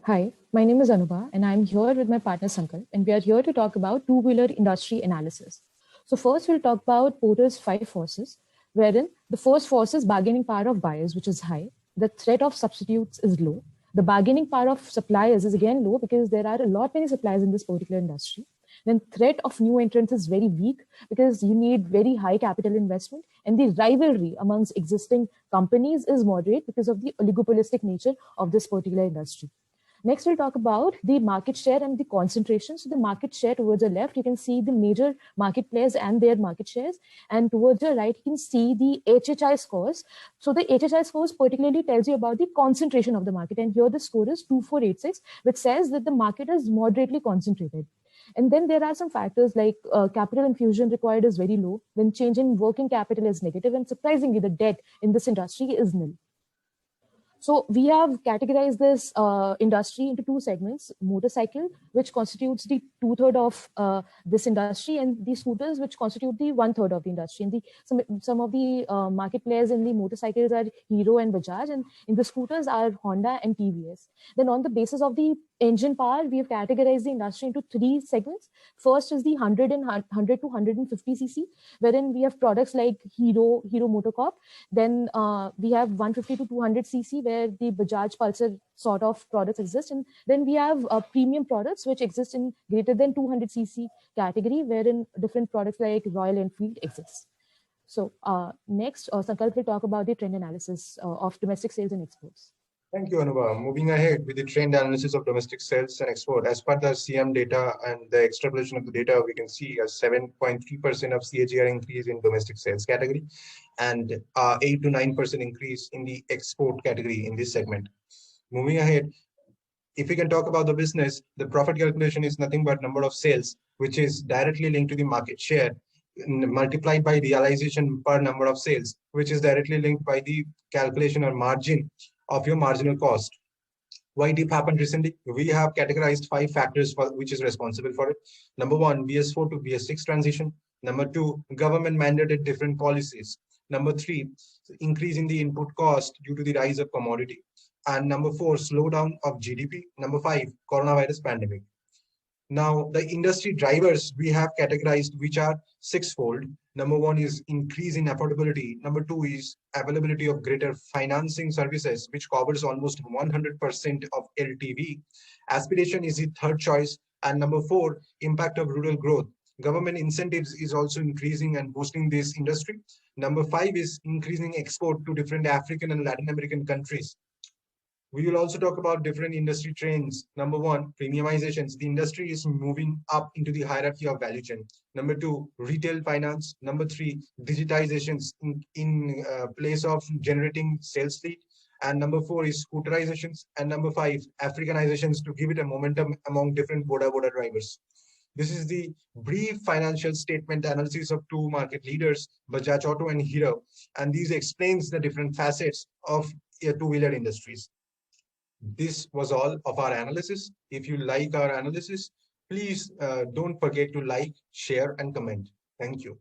Hi, my name is Anubha, and I'm here with my partner Sankalp, and we are here to talk about two-wheeler industry analysis. So first, we'll talk about Porter's five forces, wherein the first force is bargaining power of buyers, which is high. The threat of substitutes is low. The bargaining power of suppliers is again low because there are a lot many suppliers in this particular industry. Then threat of new entrants is very weak because you need very high capital investment, and the rivalry amongst existing companies is moderate because of the oligopolistic nature of this particular industry. Next, we'll talk about the market share and the concentration. So the market share towards the left, you can see the major market players and their market shares. And towards the right, you can see the HHI scores. So the HHI scores particularly tells you about the concentration of the market. And here the score is 2486, which says that the market is moderately concentrated. And then there are some factors like capital infusion required is very low. Then change in working capital is negative. And surprisingly, the debt in this industry is nil. So we have categorized this industry into two segments: motorcycle, which constitutes the two-third of this industry, and the scooters, which constitute the one-third of the industry. And some of the market players in the motorcycles are Hero and Bajaj, and in the scooters are Honda and TVS. Then on the basis of the engine power, we have categorized the industry into three segments. First is the 100 to 150 cc, wherein we have products like Hero Motocorp. Then we have 150 to 200 cc, where the Bajaj Pulsar sort of products exist. And then we have premium products which exist in greater than 200 cc category, wherein different products like Royal Enfield exist. So next, Sankalp will talk about the trend analysis of domestic sales and exports. Thank you, Anubha. Moving ahead with the trend analysis of domestic sales and export. As per the CM data and the extrapolation of the data, we can see a 7.3% of CAGR increase in domestic sales category and 8 to 9% increase in the export category in this segment. Moving ahead, if we can talk about the business, the profit calculation is nothing but number of sales, which is directly linked to the market share multiplied by realization per number of sales, which is directly linked by the calculation or margin of your marginal cost. Why dip happened recently? We have categorized 5 factors for which is responsible for it. Number 1, BS4 to BS6 transition. Number 2, government mandated different policies. Number 3, increase in the input cost due to the rise of commodity. And number 4, slowdown of GDP. Number 5, coronavirus pandemic. Now, the industry drivers we have categorized, which are sixfold. Number 1 is increase in affordability. Number 2 is availability of greater financing services, which covers almost 100% of LTV. Aspiration is the third choice. And number 4, impact of rural growth. Government incentives is also increasing and boosting this industry. Number 5 is increasing export to different African and Latin American countries. We will also talk about different industry trends. Number 1, premiumizations. The industry is moving up into the hierarchy of value chain. Number 2, retail finance. Number 3, digitizations in place of generating sales lead. And number 4 is scooterizations. And number 5, Africanizations to give it a momentum among different Boda drivers. This is the brief financial statement analysis of two market leaders, Bajaj Auto and Hero. And these explains the different facets of two-wheeler industries. This was all of our analysis. If you like our analysis, please don't forget to like, share, and comment. Thank you.